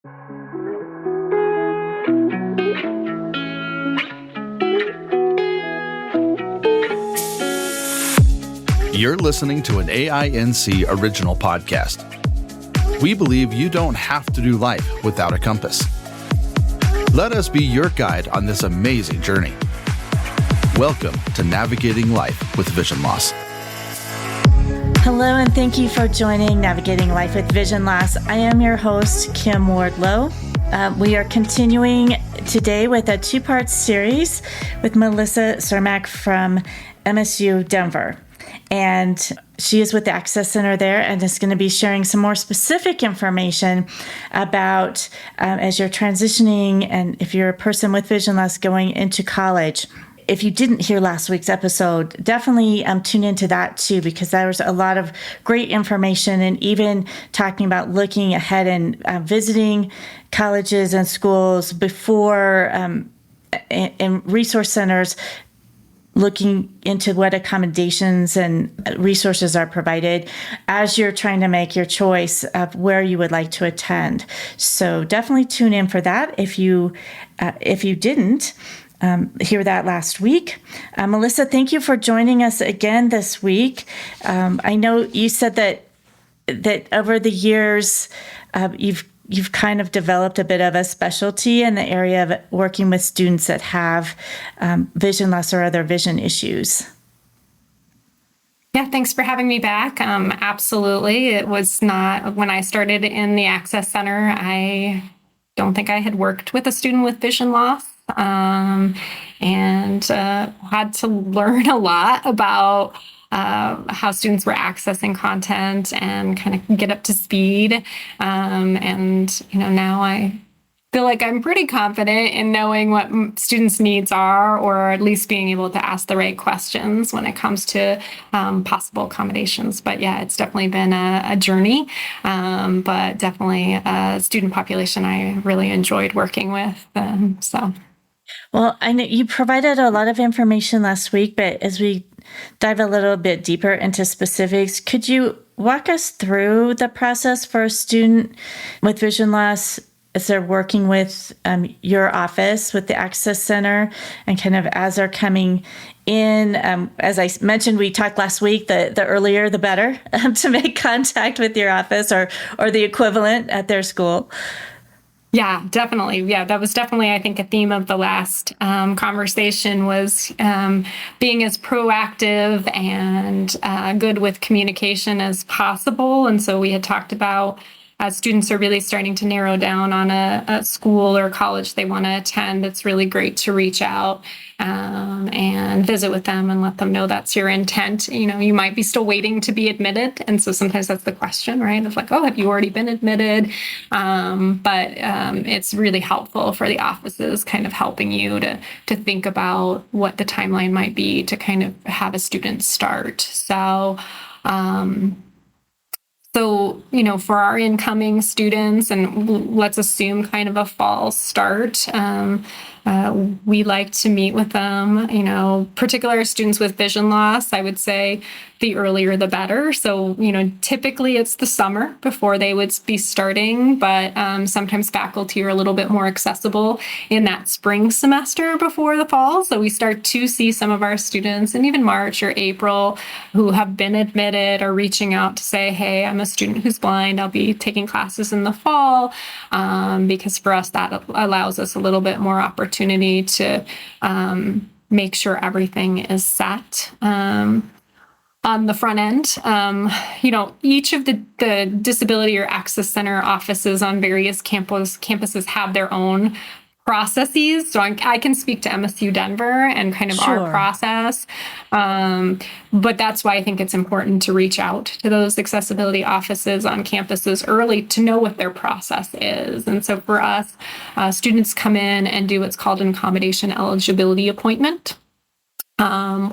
You're listening to an AINC original podcast. We believe you don't have to do life without a compass. Let us be your guide on this amazing journey. Welcome to Navigating Life with Vision Loss. Hello, and thank you for joining Navigating Life with Vision Loss. I am your host, Kim Wardlow. We are continuing today with a two-part series with Melissa Cermak from MSU Denver. And she is with the Access Center there and is going to be sharing some more specific information about as you're transitioning and if you're a person with vision loss going into college. If you didn't hear last week's episode, definitely tune into that too, because there was a lot of great information and even talking about looking ahead and visiting colleges and schools before and resource centers, looking into what accommodations and resources are provided as you're trying to make your choice of where you would like to attend. So definitely tune in for that if you didn't hear that last week. Melissa, thank you for joining us again this week. I know you said that over the years you've kind of developed a bit of a specialty in the area of working with students that have vision loss or other vision issues. Yeah, thanks for having me back. Absolutely. It was not, when I started in the Access Center, I don't think I had worked with a student with vision loss, and had to learn a lot about how students were accessing content and kind of get up to speed. Now I feel like I'm pretty confident in knowing what students' needs are, or at least being able to ask the right questions when it comes to possible accommodations. But yeah, it's definitely been a journey, but definitely a student population I really enjoyed working with. Well, I know you provided a lot of information last week, but as we dive a little bit deeper into specifics, could you walk us through the process for a student with vision loss as they're working with your office, with the Access Center, and kind of as they're coming in? As I mentioned, we talked last week, the earlier the better to make contact with your office or the equivalent at their school. Yeah, definitely. Yeah, that was definitely, I think, a theme of the last conversation was being as proactive and good with communication as possible. And so we had talked about, as students are really starting to narrow down on a school or college they want to attend, it's really great to reach out and visit with them and let them know that's your intent. You might be still waiting to be admitted. And so sometimes that's the question, right? It's like, oh, have you already been admitted? But it's really helpful for the offices kind of helping you to think about what the timeline might be to kind of have a student start. So, for our incoming students, and let's assume kind of a fall start, we like to meet with them, particular students with vision loss. I would say the earlier the better. So, typically it's the summer before they would be starting, but sometimes faculty are a little bit more accessible in that spring semester before the fall. So we start to see some of our students in even March or April who have been admitted or reaching out to say, hey, I'm a student who's blind. I'll be taking classes in the fall, because for us, that allows us a little bit more opportunity to make sure everything is set. On the front end, each of the disability or access center offices on various campuses have their own processes. So I can speak to MSU Denver and kind of our process. But that's why I think it's important to reach out to those accessibility offices on campuses early to know what their process is. And so for us, students come in and do what's called an accommodation eligibility appointment.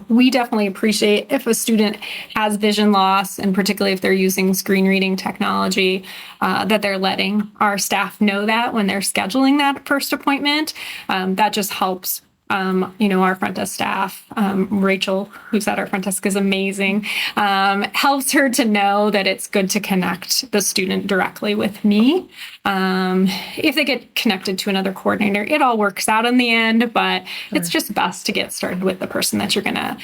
We definitely appreciate if a student has vision loss, and particularly if they're using screen reading technology, that they're letting our staff know that when they're scheduling that first appointment. That just helps our front desk staff, Rachel, who's at our front desk, is amazing, helps her to know that it's good to connect the student directly with me. If they get connected to another coordinator, it all works out in the end, but it's just best to get started with the person that you're going to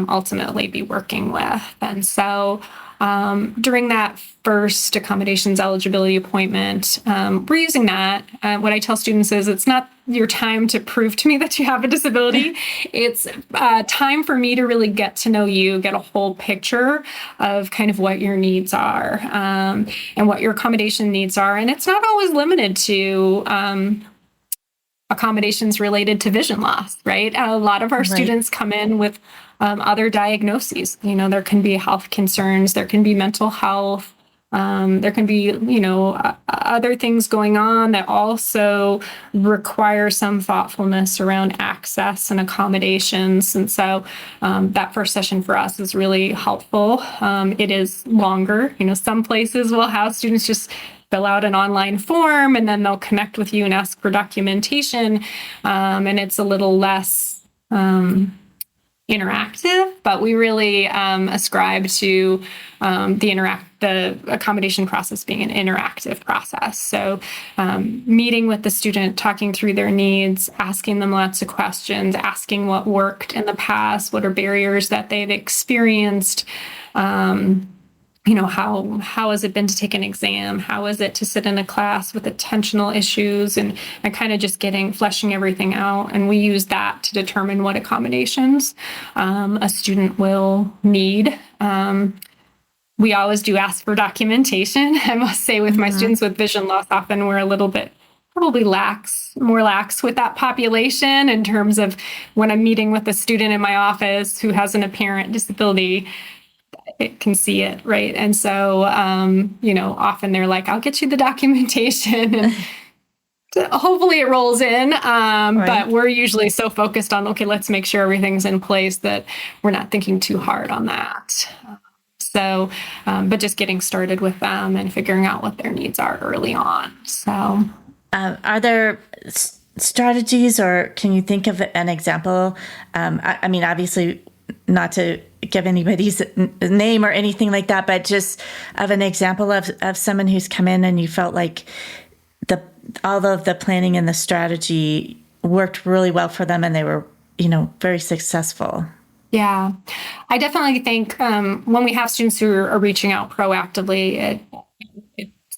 ultimately be working with. And so during that first accommodations eligibility appointment, we're using that. What I tell students is it's not your time to prove to me that you have a disability. It's time for me to really get to know you, get a whole picture of kind of what your needs are and what your accommodation needs are. And it's not always limited to accommodations related to vision loss, right? A lot of our students come in with other diagnoses. There can be health concerns, there can be mental health, there can be, other things going on that also require some thoughtfulness around access and accommodations. And so that first session for us is really helpful. It is longer. Some places will have students just fill out an online form and then they'll connect with you and ask for documentation. And it's a little less interactive, but we really ascribe to the accommodation process being an interactive process. So meeting with the student, talking through their needs, asking them lots of questions, asking what worked in the past, what are barriers that they've experienced, how has it been to take an exam? How is it to sit in a class with attentional issues and kind of just fleshing everything out? And we use that to determine what accommodations a student will need. We always do ask for documentation. I must say with my students with vision loss, often we're a little bit probably more lax with that population in terms of when I'm meeting with a student in my office who has an apparent disability, it can see it, right? And so, often they're like, I'll get you the documentation and hopefully it rolls in. But we're usually so focused on, okay, let's make sure everything's in place that we're not thinking too hard on that. But just getting started with them and figuring out what their needs are early on. So, are there strategies, or can you think of an example? I mean, obviously, not to give anybody's name or anything like that, but just of an example of someone who's come in and you felt like all of the planning and the strategy worked really well for them and they were, very successful. Yeah, I definitely think when we have students who are reaching out proactively,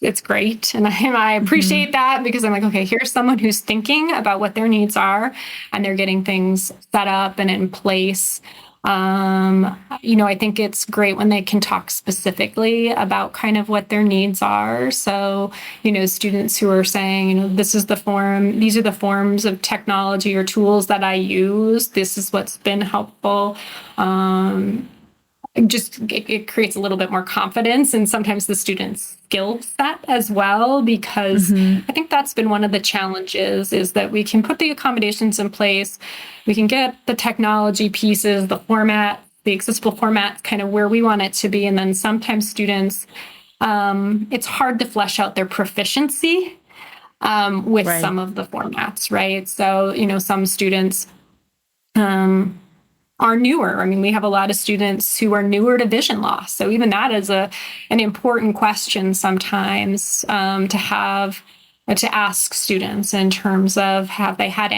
it's great. And I appreciate that because I'm like, okay, here's someone who's thinking about what their needs are and they're getting things set up and in place. I think it's great when they can talk specifically about kind of what their needs are. So, students who are saying, these are the forms of technology or tools that I use. This is what's been helpful. It creates a little bit more confidence and sometimes the student's skill set as well, because I think that's been one of the challenges is that we can put the accommodations in place. We can get the technology pieces, the format, the accessible format kind of where we want it to be. And then sometimes students, it's hard to flesh out their proficiency with some of the formats, right? So, some students are newer. I mean, we have a lot of students who are newer to vision loss. So even that is an important question sometimes to ask students in terms of have they had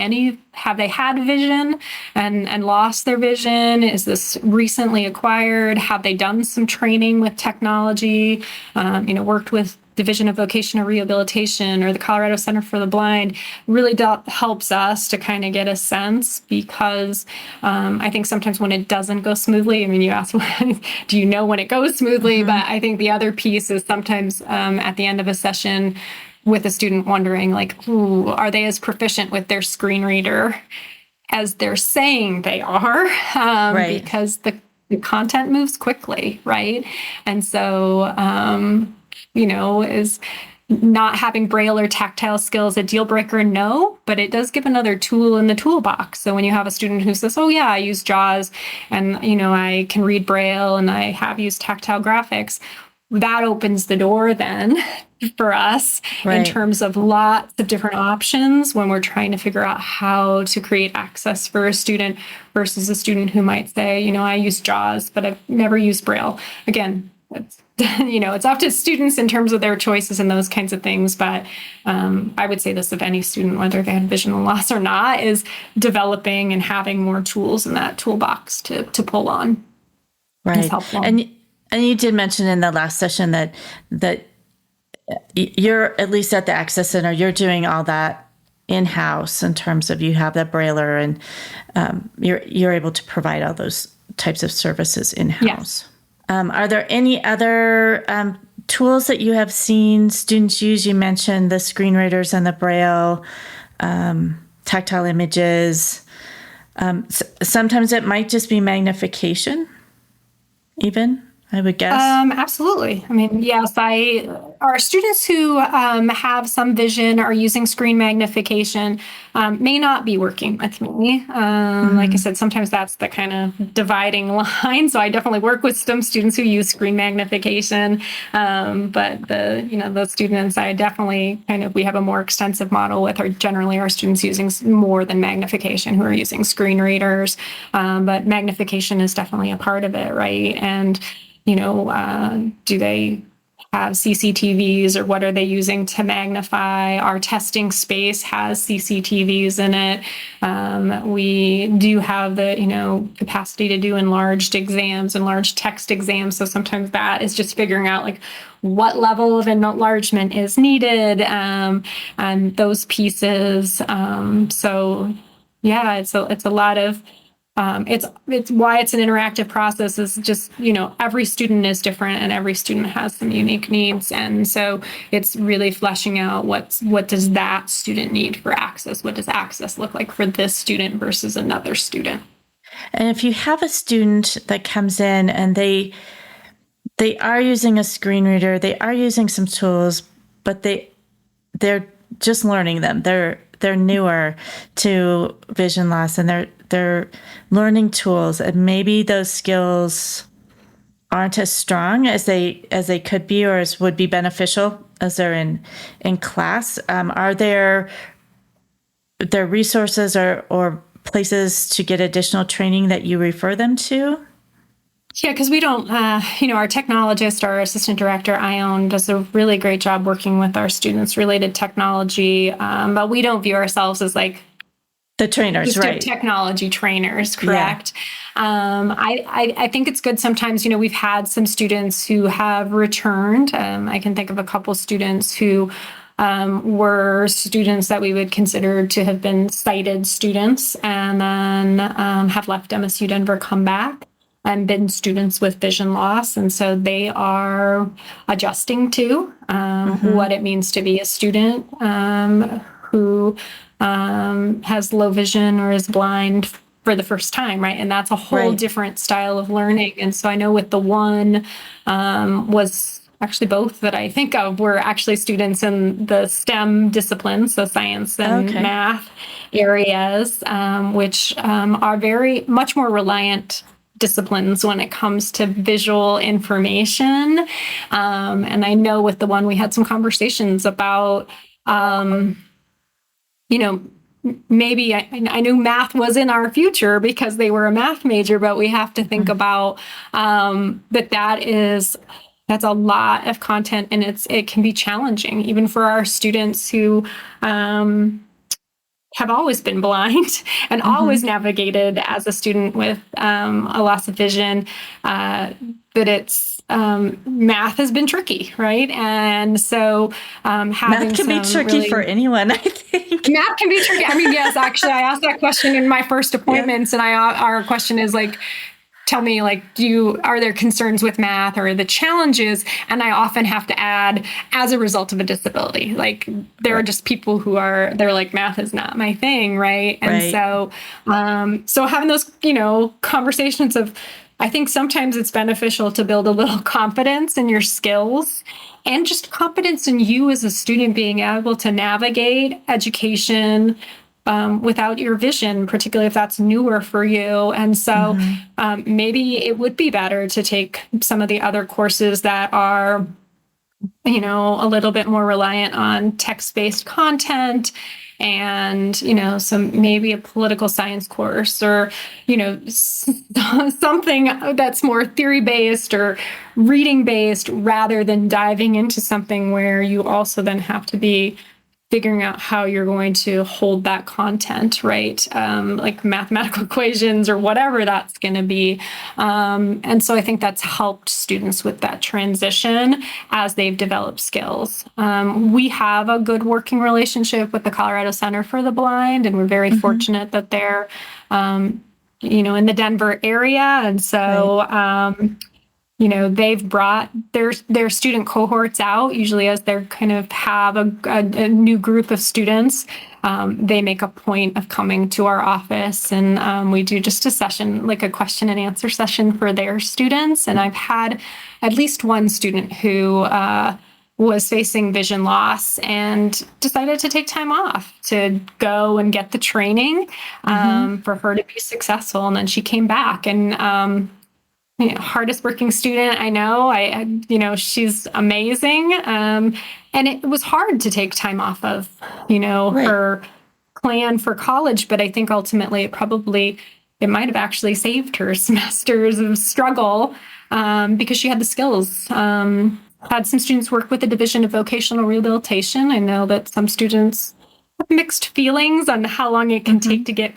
vision and lost their vision? Is this recently acquired? Have they done some training with technology? Worked with Division of Vocational Rehabilitation or the Colorado Center for the Blind? Really helps us to kind of get a sense, because I think sometimes when it doesn't go smoothly, I mean, you asked, do you know when it goes smoothly? But I think the other piece is sometimes at the end of a session with a student wondering, like, are they as proficient with their screen reader as they're saying they are? Because the content moves quickly, right? And so, is not having braille or tactile skills a deal breaker? No, but it does give another tool in the toolbox. So when you have a student who says, oh yeah, I use JAWS and, I can read braille and I have used tactile graphics, that opens the door then for us in Right. terms of lots of different options when we're trying to figure out how to create access for a student versus a student who might say, I use JAWS, but I've never used Braille. Again, it's, it's up to students in terms of their choices and those kinds of things. But I would say this of any student, whether they had vision loss or not, is developing and having more tools in that toolbox to pull on. Right. Is helpful. And you did mention in the last session that you're, at least at the Access Center, you're doing all that in-house in terms of you have that brailler and you're able to provide all those types of services in-house. Yes. Are there any other tools that you have seen students use? You mentioned the screen readers and the braille, tactile images. Sometimes it might just be magnification, even, I would guess. Absolutely. I mean, yes, our students who have some vision are using screen magnification may not be working with me. Like I said, sometimes that's the kind of dividing line. So I definitely work with some students who use screen magnification. But those students, I definitely we have a more extensive model with generally our students using more than magnification who are using screen readers. But magnification is definitely a part of it, right? And do they have CCTVs or what are they using to magnify? Our testing space has CCTVs in it. We do have the, capacity to do enlarged exams, enlarged text exams. So sometimes that is just figuring out what level of enlargement is needed and those pieces. So yeah, it's a lot of, it's why it's an interactive process is just, every student is different and every student has some unique needs. And so it's really fleshing out what does that student need for access? What does access look like for this student versus another student? And if you have a student that comes in and they are using a screen reader, they are using some tools, but they're just learning them. They're newer to vision loss and they're learning tools, and maybe those skills aren't as strong as they could be or as would be beneficial as they're in class. Are there resources or places to get additional training that you refer them to? Yeah, because we don't, our technologist, our assistant director, Ione, does a really great job working with our students related technology, but we don't view ourselves as the trainers, right? Technology trainers, correct? Yeah. I think it's good sometimes, we've had some students who have returned. I can think of a couple students who were students that we would consider to have been sighted students and then have left MSU Denver, come back and been students with vision loss. And so they are adjusting to what it means to be a student who has low vision or is blind for the first time, right? And that's a whole different style of learning. And so I know with the one was actually both that I think of were actually students in the STEM disciplines, so science and math areas, which are very much more reliant disciplines when it comes to visual information. And I know with the one we had some conversations about, maybe I knew math was in our future because they were a math major, but we have to think about that's a lot of content and it can be challenging even for our students who have always been blind and always navigated as a student with a loss of vision, that it's math has been tricky, right? And so math can be tricky for anyone, I think. Math can be tricky. I mean, yes, actually, I asked that question in my first appointments, and our question is tell me, are there concerns with math or the challenges? And I often have to add, as a result of a disability, there are just people who they're like, math is not my thing, right? And so having those, conversations of, I think sometimes it's beneficial to build a little confidence in your skills and just confidence in you as a student being able to navigate education without your vision, particularly if that's newer for you. And so maybe it would be better to take some of the other courses that are a little bit more reliant on text-based content and, some maybe a political science course or, something that's more theory-based or reading-based rather than diving into something where you also then have to be figuring out how you're going to hold that content, right? Like mathematical equations or whatever that's going to be. And so I think that's helped students with that transition as they've developed skills. We have a good working relationship with the Colorado Center for the Blind, and we're very fortunate that they're, in the Denver area. And so, they've brought their student cohorts out, usually as they're kind of have a new group of students. They make a point of coming to our office, and we do just a session, like a question and answer session for their students. And I've had at least one student who was facing vision loss and decided to take time off to go and get the training for her to be successful. And then she came back and hardest working student I know. She's amazing. And it was hard to take time off of, her plan for college. But I think ultimately it might have actually saved her semesters of struggle because she had the skills. Had some students work with the Division of Vocational Rehabilitation. I know that some students have mixed feelings on how long it can take to get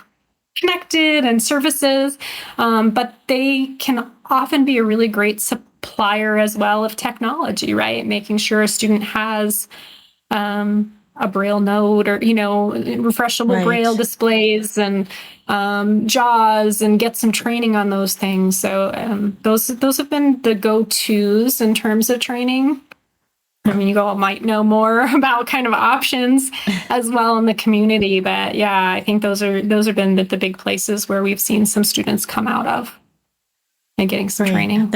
connected and services, but they can often be a really great supplier as well of technology, right? Making sure a student has a braille note or, refreshable braille displays and JAWS, and get some training on those things. So those have been the go-tos in terms of training. I mean, you all might know more about kind of options as well in the community, but yeah, I think those have been the big places where we've seen some students come out of and getting some training.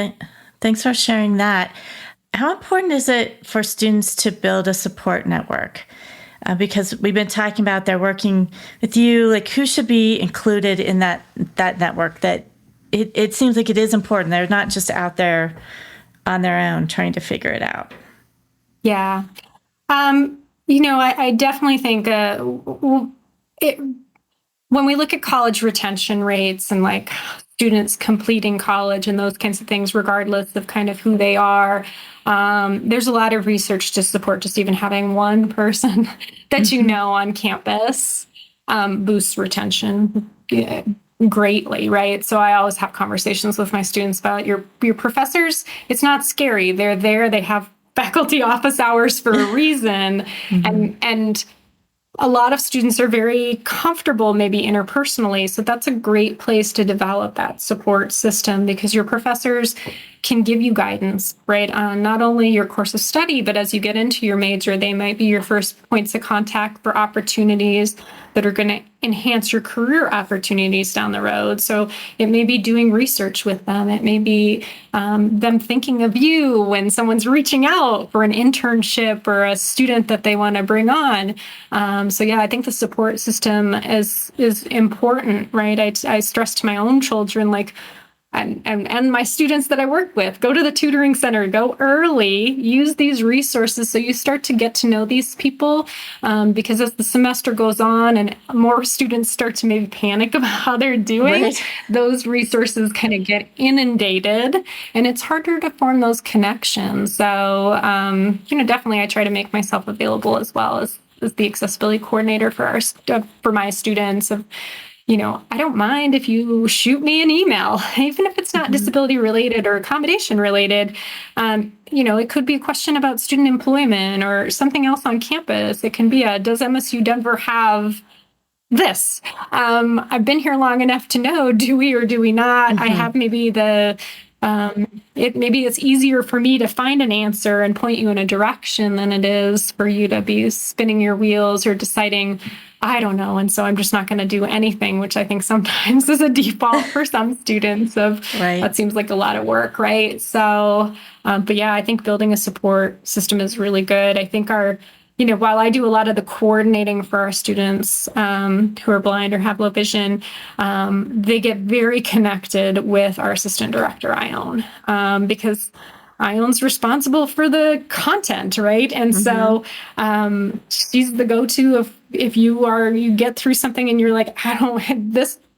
Thanks for sharing that. How important is it for students to build a support network? Because we've been talking about they're working with you, like who should be included in that network? That it seems like it is important. They're not just out there on their own trying to figure it out. Yeah. I definitely think when we look at college retention rates and like students completing college and those kinds of things, regardless of kind of who they are, there's a lot of research to support just even having one person that on campus boosts retention greatly, right? So I always have conversations with my students about your professors. It's not scary. They're there. They have faculty office hours for a reason. And a lot of students are very comfortable maybe interpersonally. So that's a great place to develop that support system, because your professors can give you guidance, right, on not only your course of study, but as you get into your major, they might be your first points of contact for opportunities that are going to enhance your career opportunities down the road. So it may be doing research with them. It may be them thinking of you when someone's reaching out for an internship or a student that they want to bring on. So yeah, I think the support system is important, right? I stress to my own children, like, and my students that I work with, go to the tutoring center, go early, use these resources so you start to get to know these people, because as the semester goes on and more students start to maybe panic about how they're doing, those resources kind of get inundated and it's harder to form those connections. So, definitely I try to make myself available as well as the accessibility coordinator for my students. I don't mind if you shoot me an email, even if it's not disability related or accommodation related. It could be a question about student employment or something else on campus. It can be does MSU Denver have this? I've been here long enough to know, do we or do we not? I have maybe maybe it's easier for me to find an answer and point you in a direction than it is for you to be spinning your wheels or deciding, I don't know. And so I'm just not going to do anything, which I think sometimes is a default for some students of that seems like a lot of work. Right. So, but yeah, I think building a support system is really good. I think while I do a lot of the coordinating for our students who are blind or have low vision, they get very connected with our assistant director, Ione, because Ion's responsible for the content, right? And so she's the go-to if you get through something and you're like, I don't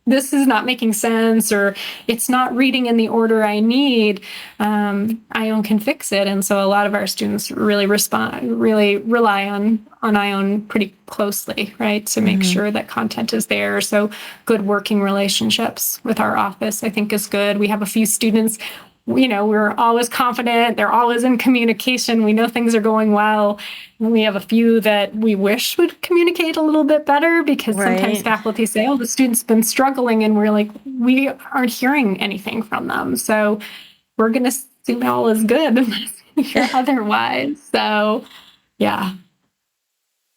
this is not making sense, or it's not reading in the order I need. Ion can fix it. And so a lot of our students really rely on Ion pretty closely, right? To make sure that content is there. So good working relationships with our office, I think, is good. We have a few students, we're always confident. They're always in communication. We know things are going well. And we have a few that we wish would communicate a little bit better, because sometimes faculty say, oh, the student's been struggling. And we're like, we aren't hearing anything from them. So we're going to assume all is good unless we hear otherwise. So, yeah.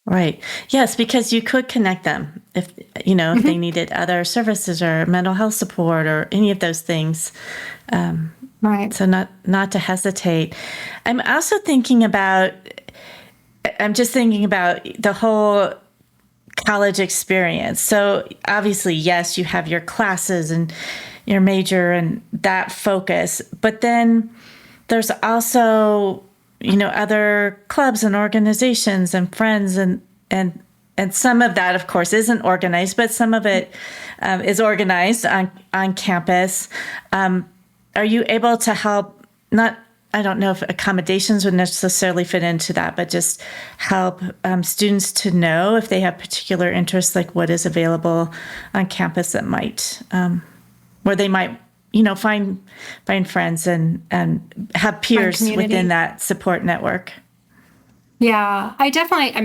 Right. Yes, because you could connect them if they needed other services or mental health support or any of those things. Right. So not to hesitate. I'm just thinking about the whole college experience. So obviously, yes, you have your classes and your major and that focus, but then there's also, other clubs and organizations and friends and some of that, of course, isn't organized, but some of it is organized on campus. Are you able to help, I don't know if accommodations would necessarily fit into that, but just help students to know if they have particular interests, like what is available on campus that might, where they might, find friends and have peers within that support network? Yeah, I definitely,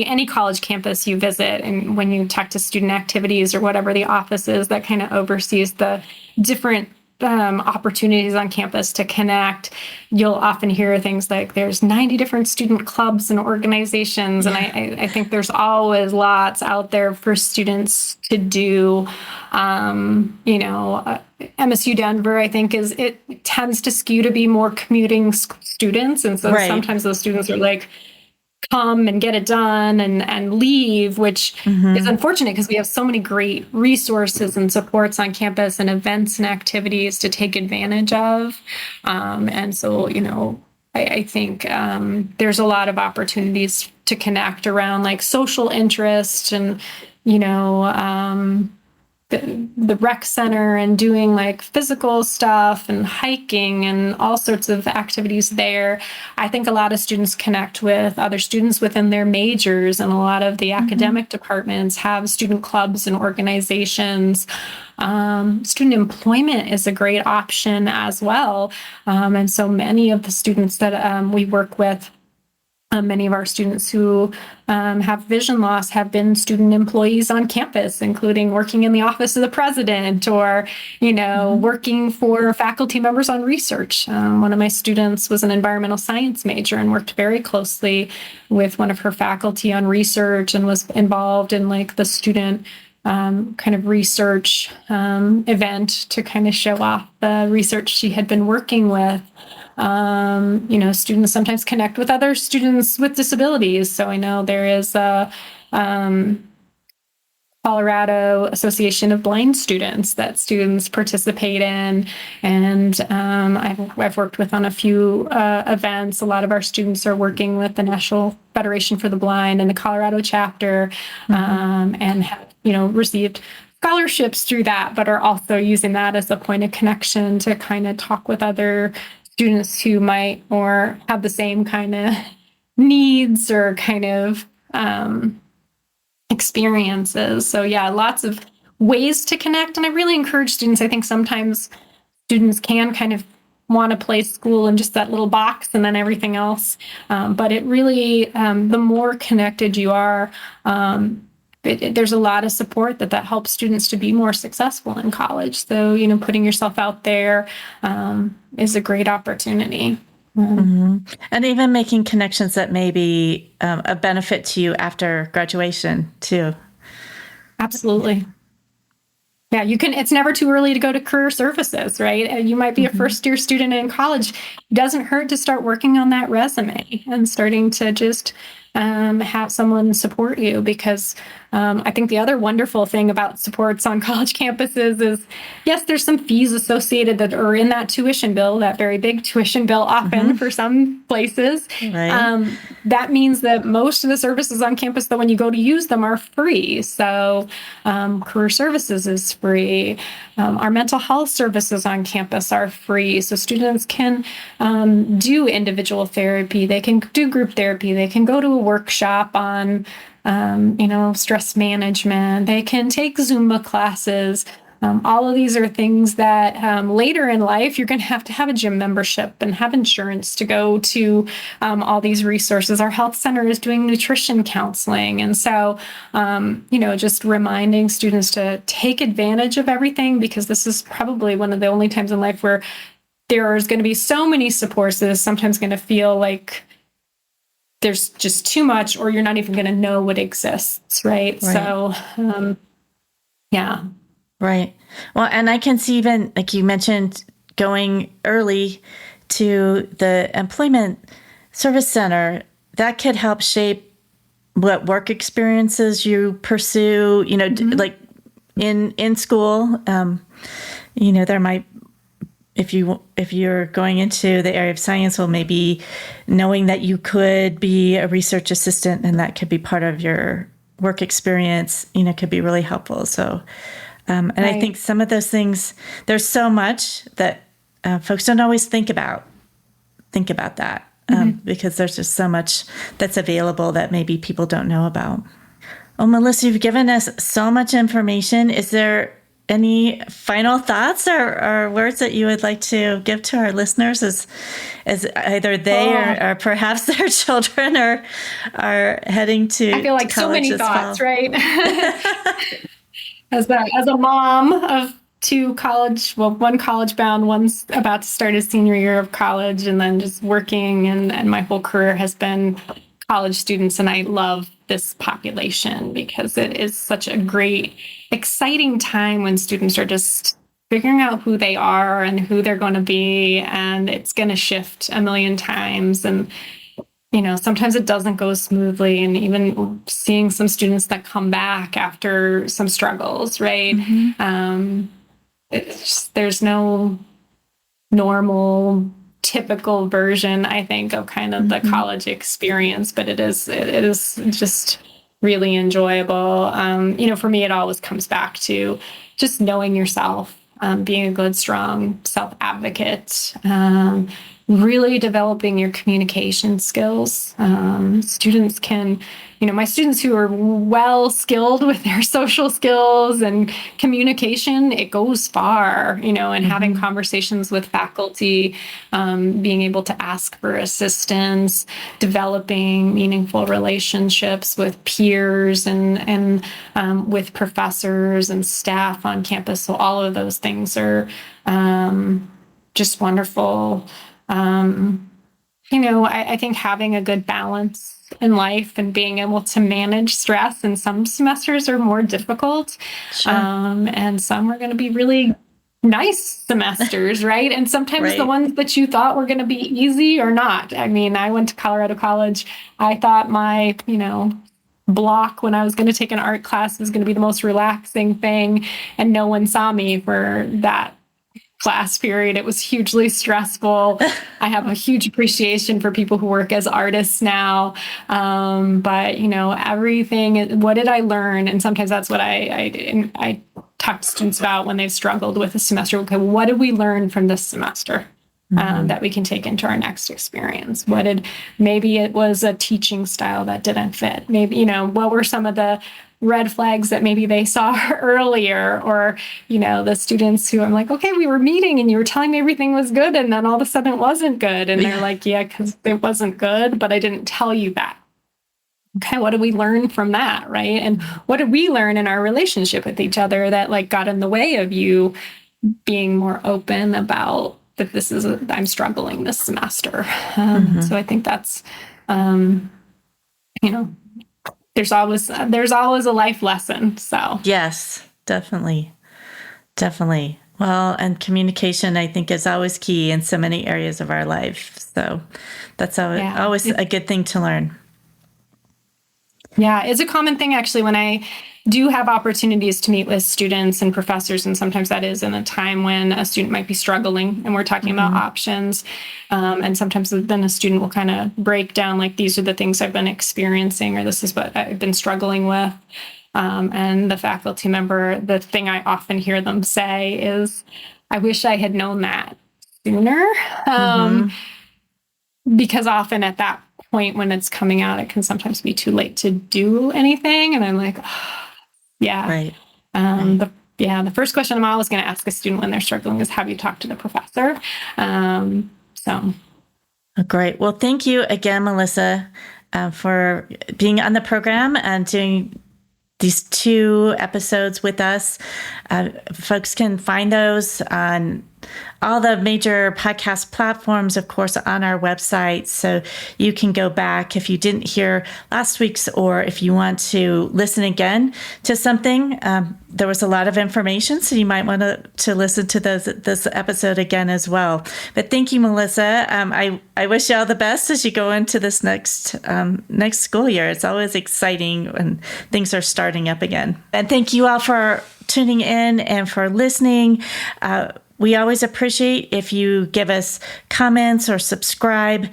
any college campus you visit, and when you talk to student activities or whatever the office is that kind of oversees the different opportunities on campus to connect, you'll often hear things like there's 90 different student clubs and organizations. And I think there's always lots out there for students to do. MSU Denver, I think, it tends to skew to be more commuting students. And so sometimes those students are like, come and get it done and leave, which is unfortunate because we have so many great resources and supports on campus and events and activities to take advantage of. And so, I think there's a lot of opportunities to connect around like social interest and, the rec center and doing like physical stuff and hiking and all sorts of activities there. I think a lot of students connect with other students within their majors, and a lot of the academic departments have student clubs and organizations. Student employment is a great option as well. And so many of the students that we work with, many of our students who have vision loss have been student employees on campus, including working in the office of the president or, working for faculty members on research. One of my students was an environmental science major and worked very closely with one of her faculty on research and was involved in like the student kind of research event to kind of show off the research she had been working with. Students sometimes connect with other students with disabilities. So I know there is a Colorado Association of Blind Students that students participate in. And I've worked with on a few events. A lot of our students are working with the National Federation for the Blind and the Colorado chapter, and have, received scholarships through that, but are also using that as a point of connection to kind of talk with other students who might or have the same kind of needs or kind of experiences. So yeah, lots of ways to connect. And I really encourage students. I think sometimes students can kind of want to play school in just that little box and then everything else. But it really, the more connected you are, there's a lot of support that helps students to be more successful in college. So, putting yourself out there is a great opportunity. And even making connections that may be a benefit to you after graduation, too. Absolutely. Yeah, it's never too early to go to career services, right? You might be a first-year student in college. It doesn't hurt to start working on that resume and starting to just have someone support you, because I think the other wonderful thing about supports on college campuses is, yes, there's some fees associated that are in that tuition bill, that very big tuition bill often for some places. Right. That means that most of the services on campus, that when you go to use them, are free. So career services is free. Our mental health services on campus are free. So students can do individual therapy. They can do group therapy. They can go to a workshop on stress management. They can take Zumba classes. All of these are things that later in life, you're going to have a gym membership and have insurance to go to all these resources. Our health center is doing nutrition counseling. And so, just reminding students to take advantage of everything, because this is probably one of the only times in life where there's going to be so many supports that it's sometimes going to feel like there's just too much, or you're not even going to know what exists, right? So, yeah. Right. Well, and I can see, even like you mentioned, going early to the employment service center, that could help shape what work experiences you pursue, like in school. There might, if you're going into the area of science, well, maybe knowing that you could be a research assistant and that could be part of your work experience, could be really helpful. So, right. I think some of those things, there's so much that folks don't always think about that because there's just so much that's available that maybe people don't know about. Well, Melissa, you've given us so much information. Is there any final thoughts or words that you would like to give to our listeners as either they or perhaps their children are heading to I feel like so many thoughts, right? As a mom of one college bound, one's about to start his senior year of college, and then just working, and my whole career has been college students. And I love this population because it is such a great, exciting time when students are just figuring out who they are and who they're going to be. And it's going to shift a million times. And, sometimes it doesn't go smoothly. And even seeing some students that come back after some struggles, right? There's no normal, typical version, I think, of kind of the college experience, but it is just really enjoyable. For me, it always comes back to just knowing yourself, being a good, strong self-advocate, really developing your communication skills. Students can, my students who are well skilled with their social skills and communication, it goes far, and having conversations with faculty, being able to ask for assistance, developing meaningful relationships with peers and with professors and staff on campus. So all of those things are just wonderful. I think having a good balance in life and being able to manage stress, and some semesters are more difficult. Sure. And some are going to be really nice semesters, right? And sometimes the ones that you thought were going to be easy are not. I mean, I went to Colorado College. I thought my, block when I was going to take an art class was going to be the most relaxing thing. And no one saw me for that class period. It was hugely stressful. I have a huge appreciation for people who work as artists now. But everything, what did I learn? And sometimes that's what I talk to students about when they've struggled with a semester. Okay, what did we learn from this semester that we can take into our next experience? Maybe it was a teaching style that didn't fit. Maybe, what were some of the red flags that maybe they saw earlier, or, the students who I'm like, okay, we were meeting and you were telling me everything was good, and then all of a sudden it wasn't good. And they're like, yeah, because it wasn't good, but I didn't tell you that. Okay, what did we learn from that, right? And what did we learn in our relationship with each other that got in the way of you being more open about that I'm struggling this semester. So I think that's, there's always a life lesson. So yes, definitely. Well, and communication, I think, is always key in so many areas of our life. So that's always a good thing to learn. Yeah, it's a common thing actually when I do have opportunities to meet with students and professors, and sometimes that is in a time when a student might be struggling and we're talking about options. And sometimes then a student will kind of break down like, these are the things I've been experiencing, or this is what I've been struggling with. And the faculty member, the thing I often hear them say is, I wish I had known that sooner. Because often at that point when it's coming out, it can sometimes be too late to do anything. And I'm like, yeah. Right. The first question I'm always going to ask a student when they're struggling is, have you talked to the professor? Great. Well, thank you again, Melissa, for being on the program and doing these 2 episodes with us. Folks can find those on all the major podcast platforms, of course, on our website. So you can go back if you didn't hear last week's, or if you want to listen again to something. There was a lot of information, so you might want to listen to this episode again as well. But thank you, Melissa. I wish you all the best as you go into this next school year. It's always exciting when things are starting up again. And thank you all for tuning in and for listening. We always appreciate if you give us comments or subscribe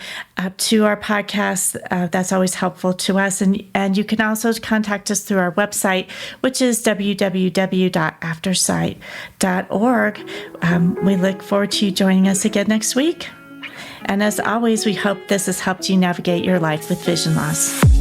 to our podcast. That's always helpful to us. And you can also contact us through our website, which is www.aftersight.org. We look forward to you joining us again next week. And as always, we hope this has helped you navigate your life with vision loss.